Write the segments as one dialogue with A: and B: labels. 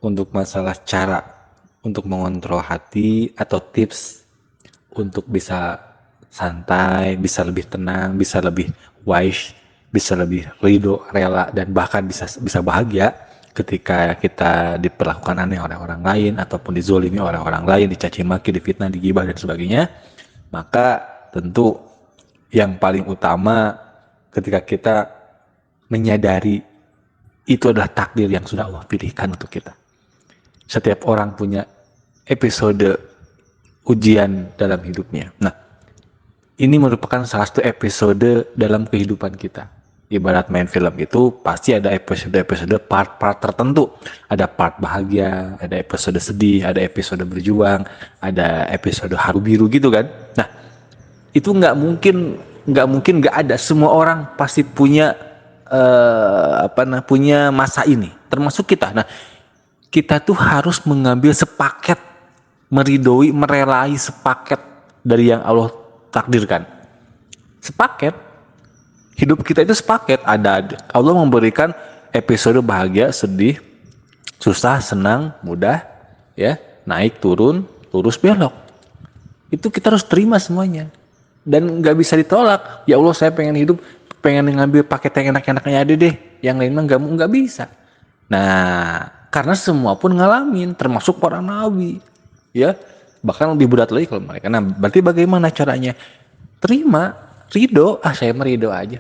A: untuk masalah cara untuk mengontrol hati atau tips untuk bisa santai, bisa lebih tenang, bisa lebih wise, bisa lebih ridho, rela, dan bahkan bisa bahagia ketika kita diperlakukan aneh oleh orang lain ataupun dizolimi oleh orang lain, dicaci maki, difitnah, digibah dan sebagainya. Maka tentu yang paling utama ketika kita menyadari itu adalah takdir yang sudah Allah pilihkan untuk kita. Setiap orang punya episode ujian dalam hidupnya. Nah, ini merupakan salah satu episode dalam kehidupan kita. Ibarat main film itu pasti ada episode-episode part-part tertentu. Ada part bahagia, ada episode sedih, ada episode berjuang, ada episode haru biru gitu kan. Nah, itu nggak mungkin nggak ada. Semua orang pasti punya punya masa ini, termasuk kita. Nah, kita tuh harus mengambil sepaket, meridoi, merelai sepaket dari yang Allah takdirkan. Sepaket. Hidup kita itu sepaket. Allah memberikan episode bahagia, sedih, susah, senang, mudah, ya, naik, turun, lurus, belok. Itu kita harus terima semuanya. Dan nggak bisa ditolak. Ya Allah, saya pengen hidup, pengen ngambil paket yang enak-enaknya aja deh. Yang lain mah nggak bisa. Nah, karena semua pun ngalamin, termasuk para nabi, ya, bahkan lebih berat lagi kalau mereka. Nah, berarti bagaimana caranya? Terima, ridho, saya merido aja.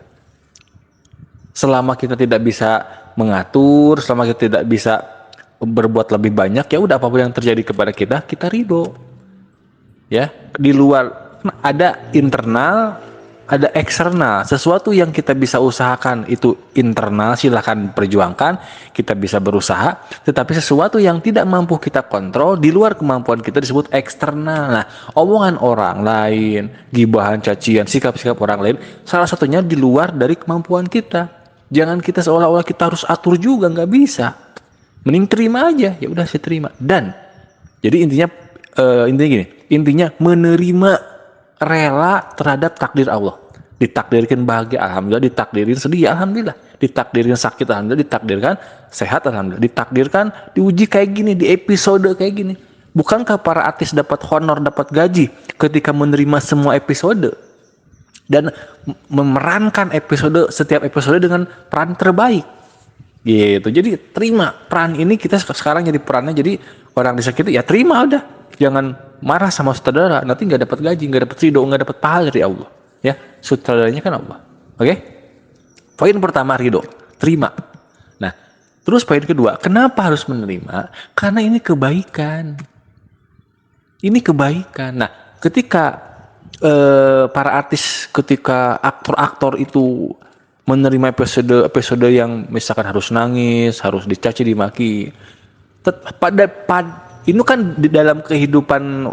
A: Selama kita tidak bisa mengatur, selama kita tidak bisa berbuat lebih banyak, ya udah apapun yang terjadi kepada kita, kita ridho. Ya, di luar ada internal, ada eksternal. Sesuatu yang kita bisa usahakan itu internal, silahkan perjuangkan, kita bisa berusaha. Tetapi sesuatu yang tidak mampu kita kontrol, di luar kemampuan kita, disebut eksternal. Nah, omongan orang lain, gibahan, cacian, sikap-sikap orang lain, salah satunya di luar dari kemampuan kita. Jangan kita seolah-olah kita harus atur juga, nggak bisa. Mending terima aja, ya udah saya terima. Dan jadi intinya gini, intinya menerima, rela terhadap takdir Allah. Ditakdirkan bahagia, alhamdulillah. Ditakdirin sedih, alhamdulillah. Ditakdirin sakit, alhamdulillah. Ditakdirkan sehat, alhamdulillah. Ditakdirkan diuji kayak gini, di episode kayak gini. Bukankah para artis dapat honor, dapat gaji ketika menerima semua episode dan memerankan setiap episode dengan peran terbaik gitu. Jadi terima peran ini, kita sekarang jadi perannya, jadi orang disakiti, ya terima udah. Jangan marah sama sutradara, nanti nggak dapat gaji, nggak dapat ridho, nggak dapat pahala dari Allah. Ya, sutradaranya kan Allah. Oke? Poin pertama ridho, terima. Nah, terus poin kedua, kenapa harus menerima? Karena ini kebaikan. Ini kebaikan. Nah, ketika para artis, ketika aktor-aktor itu menerima episode yang misalkan harus nangis, harus dicaci, dimaki, ini kan di dalam kehidupan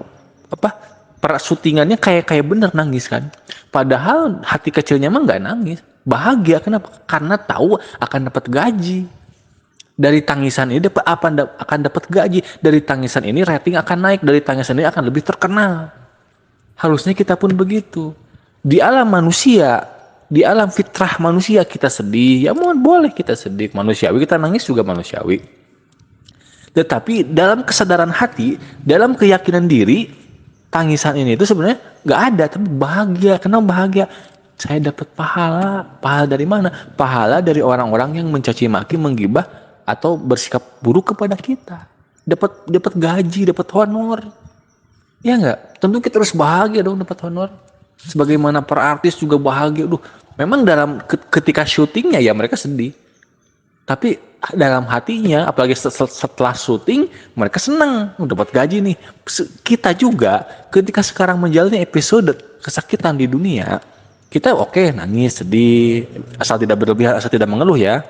A: para syutingannya kayak bener nangis kan. Padahal hati kecilnya mah nggak nangis, bahagia. Kenapa? Karena tahu akan dapat gaji. Dari tangisan ini akan dapat gaji. Dari tangisan ini rating akan naik. Dari tangisan ini akan lebih terkenal. Harusnya kita pun begitu. Di alam manusia, di alam fitrah manusia, kita sedih, ya boleh kita sedih, manusiawi. Kita nangis juga manusiawi. Tetapi dalam kesadaran hati, dalam keyakinan diri, tangisan ini itu sebenarnya nggak ada, tapi bahagia. Kenapa bahagia? Saya dapat pahala. Pahala dari mana? Pahala dari orang-orang yang mencaci maki, menggibah, atau bersikap buruk kepada kita. Dapat gaji, dapat honor. Ya nggak? Tentu kita harus bahagia dong dapat honor. Sebagaimana para artis juga bahagia. Memang dalam ketika syutingnya ya mereka sedih. Tapi dalam hatinya, apalagi setelah syuting, mereka senang, dapat gaji nih. Kita juga ketika sekarang menjalani episode kesakitan di dunia, kita oke, nangis, sedih, asal tidak berlebihan, asal tidak mengeluh ya.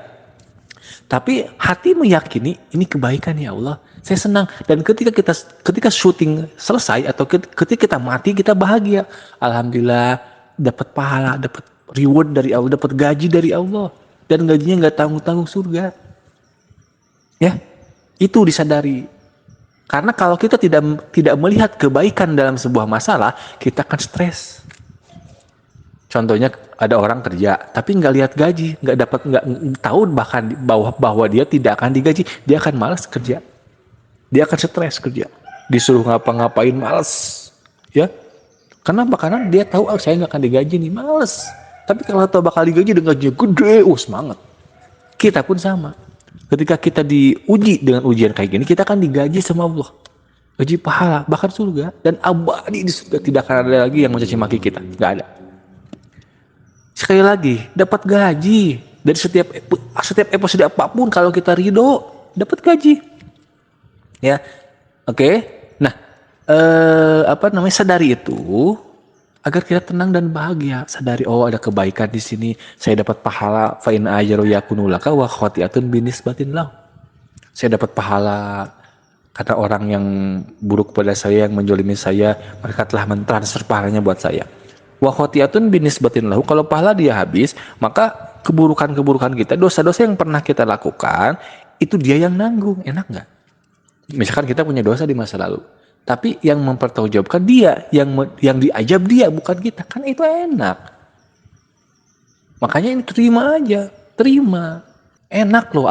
A: Tapi hati meyakini ini kebaikan ya Allah. Saya senang. Dan ketika syuting selesai atau ketika kita mati, kita bahagia. Alhamdulillah, dapat pahala, dapat reward dari Allah, dapat gaji dari Allah. Dan gajinya nggak tanggung-tanggung, surga. Ya, itu disadari. Karena kalau kita tidak melihat kebaikan dalam sebuah masalah, kita akan stres. Contohnya ada orang kerja, tapi nggak lihat gaji, nggak tahu bahkan bahwa dia tidak akan digaji, dia akan malas kerja. dia akan stres kerja. Disuruh ngapa-ngapain males. Ya. Kenapa? Karena dia tahu saya nggak akan digaji nih, males. Tapi kalau tahu bakal digaji dengan gaji gede, semangat. Kita pun sama. Ketika kita diuji dengan ujian kayak gini, kita akan digaji sama Allah. Gaji pahala, bahkan surga. Dan abadi di surga, tidak akan ada lagi yang mencaci maki kita. Nggak ada. Sekali lagi, dapat gaji. Dari setiap episode apapun, kalau kita ridho, dapat gaji. Ya, oke. Nah, sadari itu agar kita tenang dan bahagia. Sadari, oh ada kebaikan di sini, saya dapat pahala. Fa in ajru yakunu laka wa khati'atun binisbatin lahu. Saya dapat pahala karena orang yang buruk pada saya, yang menjolimi saya, mereka telah mentransfer pahalanya buat saya. Wa khati'atun binisbatin lahu. Kalau pahala dia habis, maka keburukan-keburukan kita, dosa-dosa yang pernah kita lakukan, itu dia yang nanggung. Enak nggak? Misalkan kita punya dosa di masa lalu, tapi yang mempertanggungjawabkan dia, yang diajab dia, bukan kita. Kan itu enak. Makanya ini terima aja, terima. Enak loh.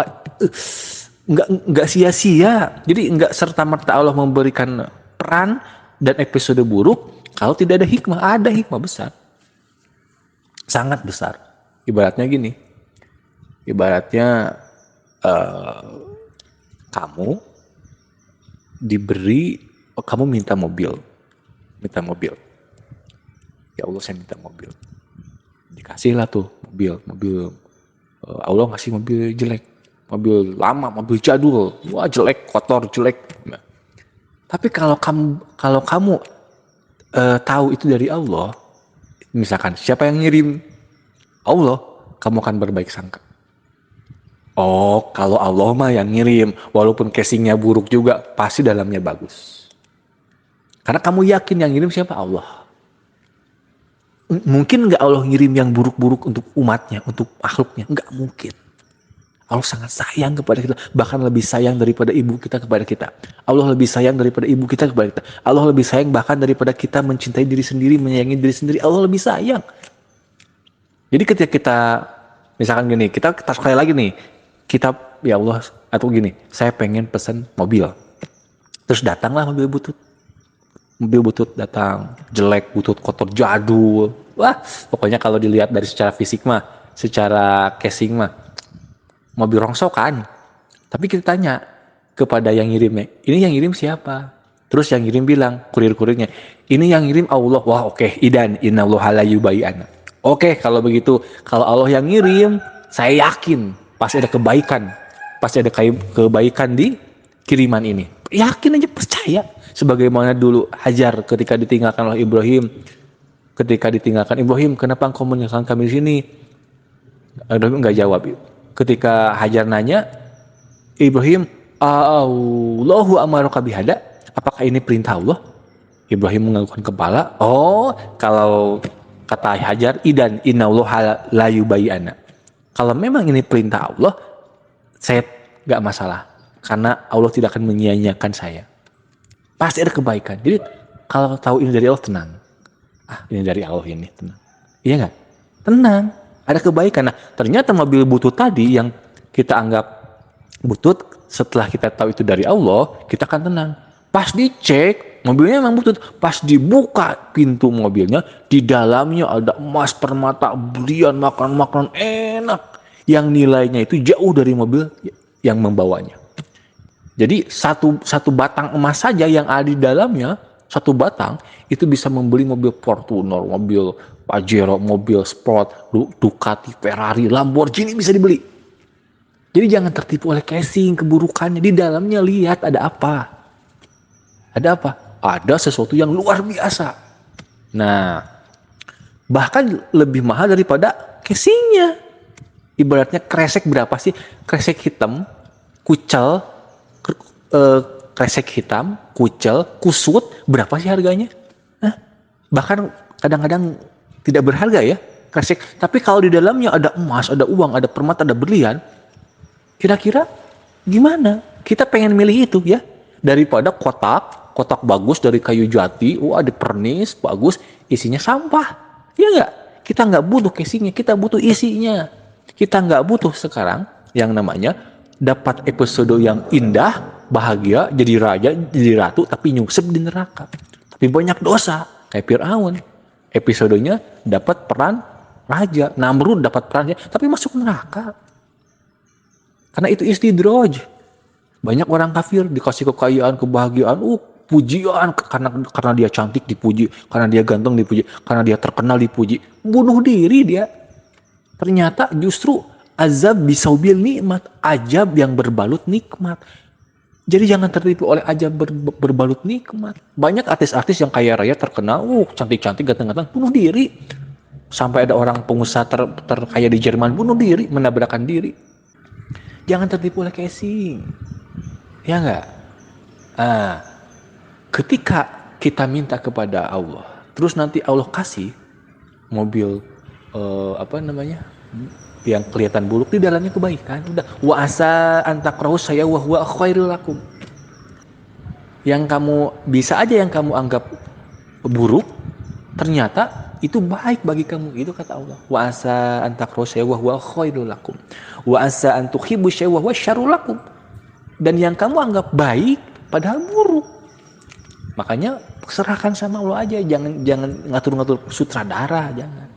A: Nggak sia-sia. Jadi nggak serta-merta Allah memberikan peran dan episode buruk kalau tidak ada hikmah. Ada hikmah besar. Sangat besar. Ibaratnya gini. Ibaratnya kamu diberi, kamu minta mobil. Ya Allah, saya minta mobil. Dikasihlah tuh mobil. Allah ngasih mobil jelek, mobil lama, mobil jadul, wah jelek, kotor, jelek. Nah, tapi kalau kamu tahu itu dari Allah, misalkan siapa yang ngirim? Allah, kamu akan berbaik sangka. Oh, kalau Allah mah yang ngirim, walaupun casingnya buruk juga, pasti dalamnya bagus. Karena kamu yakin yang ngirim siapa? Allah. Mungkin nggak Allah ngirim yang buruk-buruk untuk umatnya, untuk makhluknya? Nggak mungkin. Allah sangat sayang kepada kita, bahkan lebih sayang daripada ibu kita kepada kita. Allah lebih sayang daripada ibu kita kepada kita. Allah lebih sayang bahkan daripada kita mencintai diri sendiri, menyayangi diri sendiri. Allah lebih sayang. Jadi ketika kita, misalkan gini, kita sekali lagi nih, kita, ya Allah, atau gini, saya pengen pesan mobil. Terus datanglah mobil butut datang, jelek, butut kotor, jadul. Wah, pokoknya kalau dilihat dari secara fisik mah, secara casing mah, mobil rongsokan. Tapi kita tanya kepada yang ngirimnya, ini yang ngirim siapa? Terus yang ngirim bilang, kurir-kurirnya, ini yang ngirim Allah. Wah, oke, idan innallaha la yubayyi'ana. Oke, kalau begitu, kalau Allah yang ngirim, saya yakin pasti ada kebaikan. Pasti ada kebaikan di kiriman ini. Yakin aja, percaya. Sebagaimana dulu Hajar ketika ditinggalkan oleh Ibrahim. Ketika ditinggalkan Ibrahim, kenapa engkau meninggalkan kami di sini? Ibrahim enggak jawab. Ketika Hajar nanya, Ibrahim, Allahu amaruka bihada? Apakah ini perintah Allah? Ibrahim menganggukkan kepala. Oh, kalau kata Hajar, idan innallaha la yubayyi'ana. Kalau memang ini perintah Allah, saya gak masalah. Karena Allah tidak akan menyia-nyiakan saya. Pasti ada kebaikan. Jadi kalau tahu ini dari Allah, tenang. Ini dari Allah ini, tenang. Iya gak? Tenang. Ada kebaikan. Nah, ternyata mobil butut tadi yang kita anggap butut, setelah kita tahu itu dari Allah, kita akan tenang. Pas dicek, mobilnya memang butut. Pas dibuka pintu mobilnya, di dalamnya ada emas, permata, berlian, makanan enak. Yang nilainya itu jauh dari mobil yang membawanya. Jadi satu batang emas saja yang ada di dalamnya, satu batang, itu bisa membeli mobil Fortuner, mobil Pajero, mobil Sport, Ducati, Ferrari, Lamborghini bisa dibeli. Jadi jangan tertipu oleh casing, keburukannya. Di dalamnya lihat ada apa. Ada apa? Ada sesuatu yang luar biasa. Nah, bahkan lebih mahal daripada casingnya. Ibaratnya kresek berapa sih? Kresek hitam, kucel, kresek hitam, kucel, kusut, berapa sih harganya? Bahkan kadang-kadang tidak berharga ya, kresek. Tapi kalau di dalamnya ada emas, ada uang, ada permata, ada berlian, kira-kira gimana? Kita pengen milih itu ya, daripada kotak bagus dari kayu jati, ada pernis, bagus, isinya sampah. Ya nggak? Kita nggak butuh casingnya, kita butuh isinya. Kita nggak butuh sekarang yang namanya dapat episode yang indah, bahagia, jadi raja, jadi ratu, tapi nyungsep di neraka. Tapi banyak dosa, kayak Fir'aun. Episodenya dapat peran raja, Namrud dapat peran, tapi masuk neraka. Karena itu istidraj. Banyak orang kafir dikasih kekayaan, kebahagiaan, pujian, karena dia cantik dipuji, karena dia ganteng dipuji, karena dia terkenal dipuji. Bunuh diri dia. Ternyata justru azab bisaubil nikmat, ajab yang berbalut nikmat. Jadi jangan tertipu oleh ajab berbalut nikmat. Banyak artis-artis yang kaya raya terkenal, cantik-cantik, ganteng-ganteng, bunuh diri. Sampai ada orang pengusaha terkaya di Jerman bunuh diri, menabrakkan diri. Jangan tertipu oleh casing. Ya enggak? Ketika kita minta kepada Allah, terus nanti Allah kasih mobil yang kelihatan buruk, di dalamnya kebaikan. Udah, wa asa antakrahu saya wa huwa khairul lakum. Yang kamu bisa aja yang kamu anggap buruk, ternyata itu baik bagi kamu. Itu kata Allah. Wa asa antakrahu saya wa huwa khairul lakum. Wa asa antuhibbu saya wa huwa syarrul lakum. Dan yang kamu anggap baik padahal buruk. Makanya serahkan sama Allah aja, jangan ngatur-ngatur sutradara, jangan.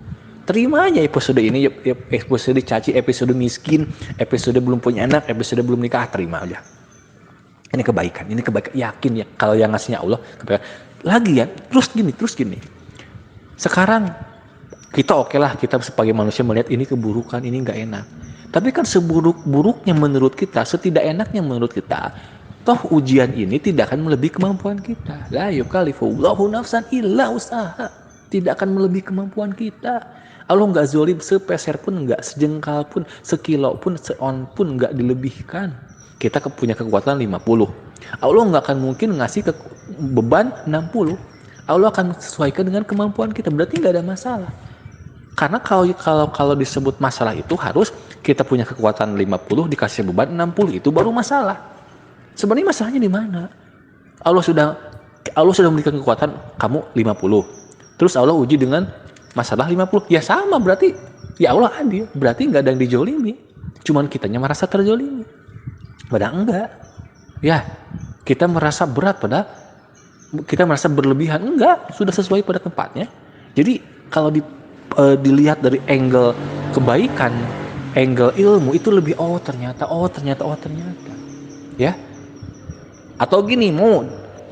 A: Terima aja episode ini, episode caci, episode miskin, episode belum punya anak, episode belum nikah, terima aja. Ini kebaikan, yakin ya kalau yang ngasihnya Allah kebaikan. Lagi ya, terus gini. Sekarang kita oke lah, kita sebagai manusia melihat ini keburukan, ini nggak enak. Tapi kan seburuk-buruknya menurut kita, setidak enaknya menurut kita, toh ujian ini tidak akan melebihi kemampuan kita. La yukallifullahu nafsan illa usaha. Tidak akan melebihi kemampuan kita. Allah nggak zolim sepeser pun, nggak sejengkal pun, sekilo pun, seon pun nggak dilebihkan. Kita punya kekuatan 50. Allah nggak akan mungkin ngasih beban 60. Allah akan sesuaikan dengan kemampuan kita. Berarti nggak ada masalah. Karena kalau disebut masalah itu harus kita punya kekuatan 50 dikasih beban 60, itu baru masalah. Sebenarnya masalahnya di mana? Allah sudah memberikan kekuatan kamu 50. Terus Allah uji dengan masalah 50. Ya sama, berarti ya Allah adil. Berarti nggak ada yang dijolimi. Cuman kitanya merasa terjolimi. Padahal enggak. Ya, kita merasa berat padahal kita merasa berlebihan. Enggak, sudah sesuai pada tempatnya. Jadi kalau dilihat dari angle kebaikan, angle ilmu itu lebih ternyata. Ya. Atau gini, mau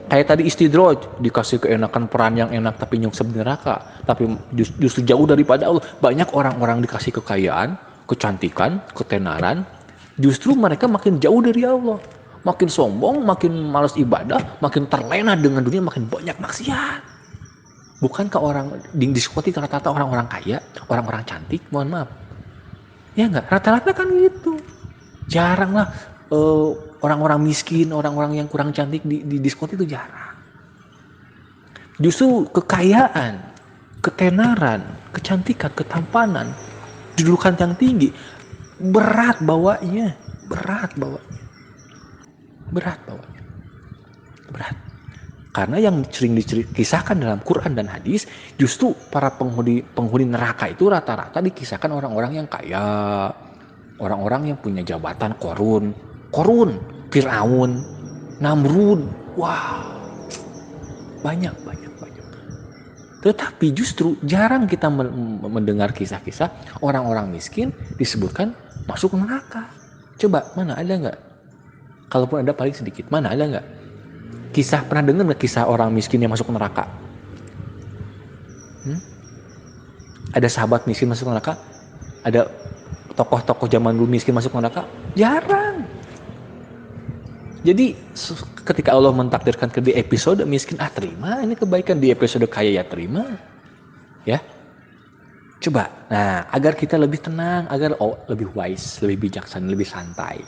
A: kayak tadi istidraj, dikasih keenakan peran yang enak tapi nyungsep di neraka, tapi justru jauh daripada Allah. Banyak orang-orang dikasih kekayaan, kecantikan, ketenaran, justru mereka makin jauh dari Allah, makin sombong, makin malas ibadah, makin terlena dengan dunia, makin banyak maksiat. Bukankah orang di diskotik rata-rata orang-orang kaya, orang-orang cantik, mohon maaf. Ya enggak, rata-rata kan gitu. Jarang lah orang-orang miskin, orang-orang yang kurang cantik di diskotik itu jarang. Justru kekayaan, ketenaran, kecantikan, ketampanan, kedudukan yang tinggi, berat bawanya. Karena yang sering dikisahkan dalam Quran dan hadis, justru para penghuni neraka itu rata-rata dikisahkan orang-orang yang kaya, orang-orang yang punya jabatan Korun, Fir'aun, Namrud, banyak. Tetapi justru jarang kita mendengar kisah-kisah orang-orang miskin disebutkan masuk neraka. Coba, mana ada nggak? Kalaupun ada paling sedikit, mana ada nggak? Pernah dengar nggak kisah orang miskin yang masuk neraka? Ada sahabat miskin masuk neraka? Ada tokoh-tokoh zaman dulu miskin masuk neraka? Jarang. Jadi ketika Allah mentakdirkan di episode miskin, terima ini kebaikan, di episode kaya ya terima. Ya. Coba. Nah, agar kita lebih tenang, agar lebih wise, lebih bijaksana, lebih santai.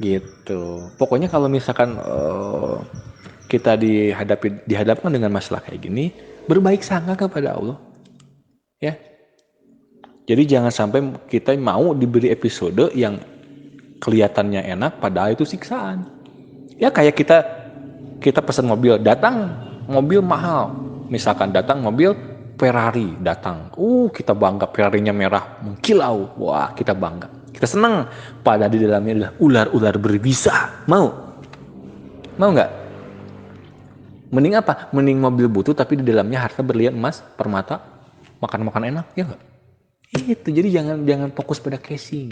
A: Gitu. Pokoknya kalau misalkan kita dihadapkan dengan masalah kayak gini, berbaik sangka kepada Allah. Ya. Jadi jangan sampai kita mau diberi episode yang kelihatannya enak padahal itu siksaan. Ya kayak kita pesan mobil, datang mobil mahal. Misalkan datang mobil Ferrari, datang. Kita bangga, Ferrarinya merah mengkilau. Wah, kita bangga. Kita senang, padahal di dalamnya adalah ular-ular berbisa. Mau nggak? Mending apa? Mending mobil butut tapi di dalamnya harta berlian, emas, permata, makan enak, ya nggak? Itu, jadi jangan fokus pada casing.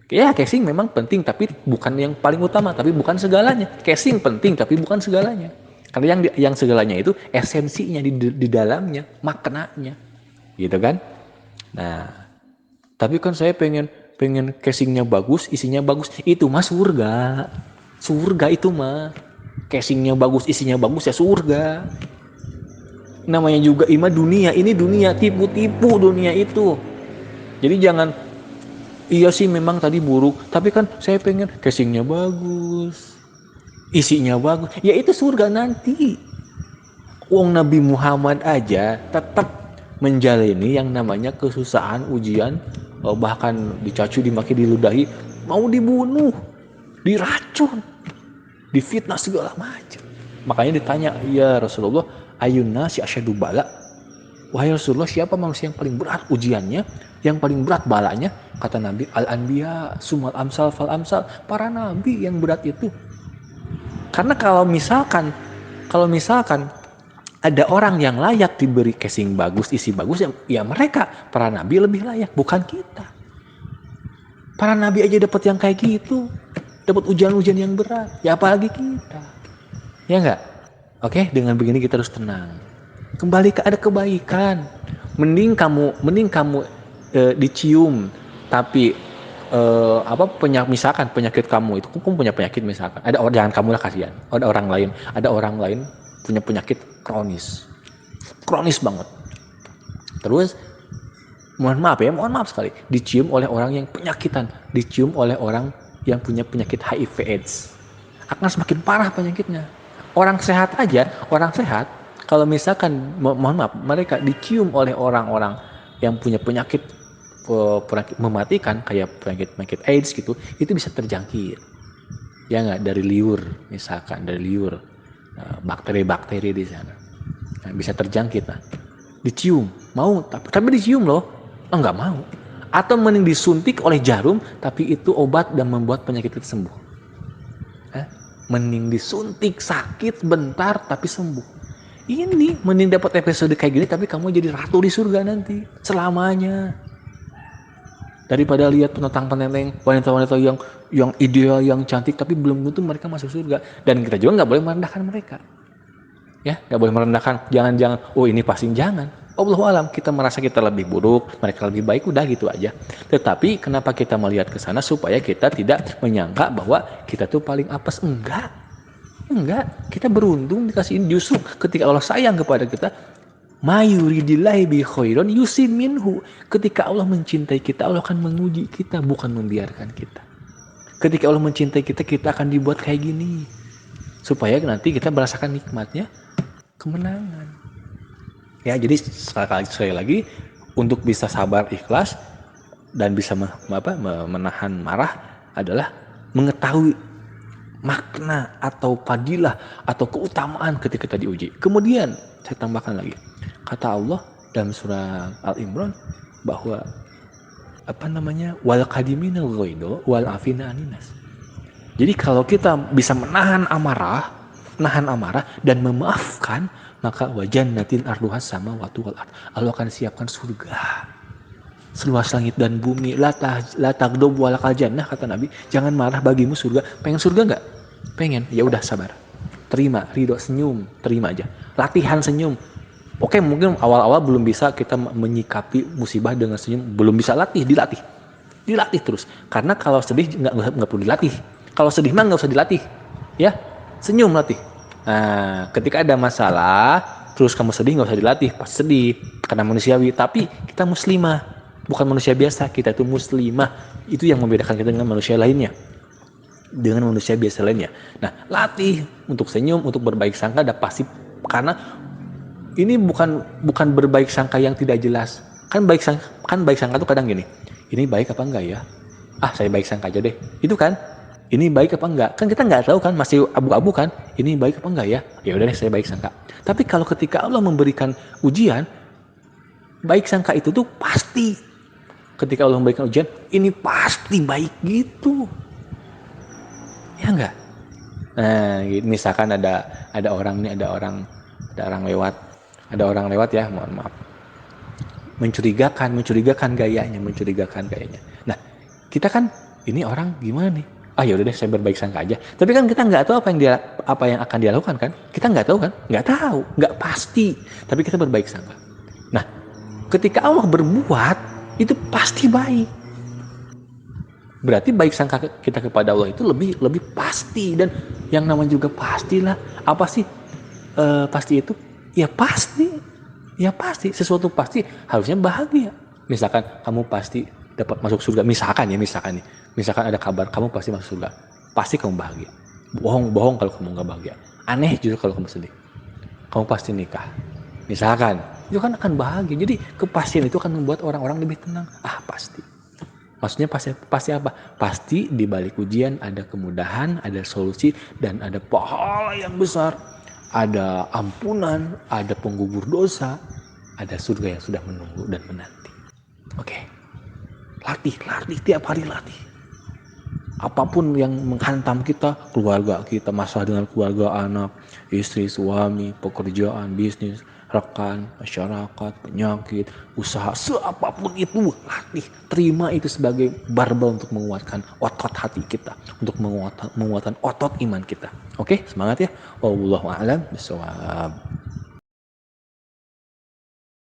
A: Ya, casing memang penting, tapi bukan yang paling utama, tapi bukan segalanya. Casing penting, tapi bukan segalanya. Karena yang segalanya itu esensinya di dalamnya, maknanya, gitu kan? Nah, tapi kan saya pengen casingnya bagus, isinya bagus. Itu mah surga itu mah. Casingnya bagus, isinya bagus, ya surga. Namanya juga dunia, ini dunia, tipu-tipu dunia itu. Jadi jangan, iya sih memang tadi buruk, tapi kan saya pengen casingnya bagus, isinya bagus. Ya itu surga nanti. Wong Nabi Muhammad aja tetap menjalani yang namanya kesusahan, ujian, bahkan dicaci, dimaki, diludahi, mau dibunuh, diracun, difitnah segala macam. Makanya ditanya, ya Rasulullah, ayunna si asyadu bala. Wahai Rasulullah, siapa manusia yang paling berat ujiannya, yang paling berat balanya? Kata Nabi, al-anbiya sumal amsal fal amsal. Para nabi yang berat itu. Karena kalau misalkan ada orang yang layak diberi casing bagus, isi bagus, ya mereka, para nabi lebih layak, bukan kita. Para nabi aja dapat yang kayak gitu, dapat ujian-ujian yang berat, ya apalagi kita. Ya enggak? Oke, dengan begini kita harus tenang. Kembali ke ada kebaikan. Mending kamu dicium, tapi misalkan penyakit kamu itu, kamu punya penyakit misalkan, jangan kamu lah, kasihan. Ada orang lain punya penyakit kronis banget. Terus mohon maaf sekali, dicium oleh orang yang penyakitan, dicium oleh orang yang punya penyakit HIV/AIDS, akan semakin parah penyakitnya. Orang sehat, kalau misalkan mohon maaf, mereka dicium oleh orang-orang yang punya penyakit mematikan kayak penyakit AIDS gitu, itu bisa terjangkit. Ya nggak, dari liur misalkan, bakteri-bakteri di sana. Nah, bisa terjangkit. Nah, dicium, mau tapi dicium loh, nggak mau. Atau mending disuntik oleh jarum, tapi itu obat dan membuat penyakit itu sembuh. Mending disuntik sakit bentar tapi sembuh. Ini mending dapat episode kayak gini tapi kamu jadi ratu di surga nanti selamanya. Daripada lihat penentang-penenteng wanita-wanita yang ideal, yang cantik tapi belum tentu mereka masuk surga. Dan kita juga nggak boleh merendahkan mereka. Ya, nggak boleh merendahkan. Jangan. Oh ini pasti jangan. Allahu alam, kita merasa kita lebih buruk, mereka lebih baik, udah gitu aja. Tetapi kenapa kita melihat ke sana? Supaya kita tidak menyangka bahwa kita tuh paling apes. Enggak. Kita beruntung dikasih ini. Justru ketika Allah sayang kepada kita, mayuridillahi bi khairon yusim minhu. Ketika Allah mencintai kita, Allah akan menguji kita, bukan membiarkan kita. Ketika Allah mencintai kita, kita akan dibuat kayak gini. Supaya nanti kita merasakan nikmatnya kemenangan. Ya, jadi sekali lagi, untuk bisa sabar, ikhlas, dan bisa menahan marah adalah mengetahui makna atau fadilah atau keutamaan ketika kita diuji. Kemudian saya tambahkan lagi, kata Allah dalam surah Al-Imran bahwa wal qadimina al-ghaidha wal afina aninas. Jadi kalau kita bisa menahan amarah dan memaafkan, maka wajannatin arduhas samawati wal ard. Allah akan siapkan surga seluas langit dan bumi. La taghdab wa lakal jannah, kata Nabi. Jangan marah, bagimu surga. Pengen surga enggak? Pengen. Ya udah, sabar. Terima, ridho, senyum, terima aja. Latihan senyum. Oke, mungkin awal-awal belum bisa kita menyikapi musibah dengan senyum, belum bisa, dilatih terus. Karena kalau sedih enggak perlu dilatih. Kalau sedih mah enggak usah dilatih. Ya, senyum latih. Nah, ketika ada masalah, terus kamu sedih, nggak usah dilatih, pasti sedih, karena manusiawi. Tapi kita muslimah, bukan manusia biasa, kita itu muslimah. Itu yang membedakan kita dengan manusia lainnya, dengan manusia biasa lainnya. Nah, latih untuk senyum, untuk berbaik sangka, ada pasti, karena ini bukan berbaik sangka yang tidak jelas. Kan baik sangka tuh kadang gini, ini baik apa enggak ya? Saya baik sangka aja deh. Itu kan, ini baik apa enggak? Kan kita nggak tahu kan, masih abu-abu kan. Ini baik apa enggak ya? Ya udah deh, saya baik sangka. Tapi kalau ketika Allah memberikan ujian, baik sangka itu tuh pasti ketika Allah memberikan ujian, ini pasti baik gitu. Ya enggak? Nah, misalkan ada orang lewat ya, mohon maaf. Mencurigakan gayanya. Nah, kita kan ini orang gimana nih? Ah ya udah deh, saya berbaik sangka aja. Tapi kan kita nggak tahu apa yang akan dia lakukan kan? Kita nggak tahu kan? Nggak pasti. Tapi kita berbaik sangka. Nah, ketika Allah berbuat itu pasti baik. Berarti baik sangka kita kepada Allah itu lebih pasti, dan yang namanya juga pastilah. Apa sih pasti itu? Ya pasti sesuatu pasti harusnya bahagia. Misalkan kamu pasti dapat masuk surga, misalkan ada kabar kamu pasti masuk surga, pasti kamu bahagia. Bohong kalau kamu nggak bahagia. Aneh justru kalau kamu sedih. Kamu pasti nikah, misalkan, itu kan akan bahagia. Jadi kepastian itu akan membuat orang-orang lebih tenang. Pasti. Maksudnya pasti apa? Pasti di balik ujian ada kemudahan, ada solusi, dan ada pahala yang besar, ada ampunan, ada penggugur dosa, ada surga yang sudah menunggu dan menanti. Oke. Latih, tiap hari latih. Apapun yang menghantam kita, keluarga kita, masalah dengan keluarga, anak, istri, suami, pekerjaan, bisnis, rekan, masyarakat, penyakit, usaha, seapapun itu, latih. Terima itu sebagai barbel untuk menguatkan otot hati kita, untuk menguatkan otot iman kita. Oke, semangat ya. Wallahu a'lam bishawab.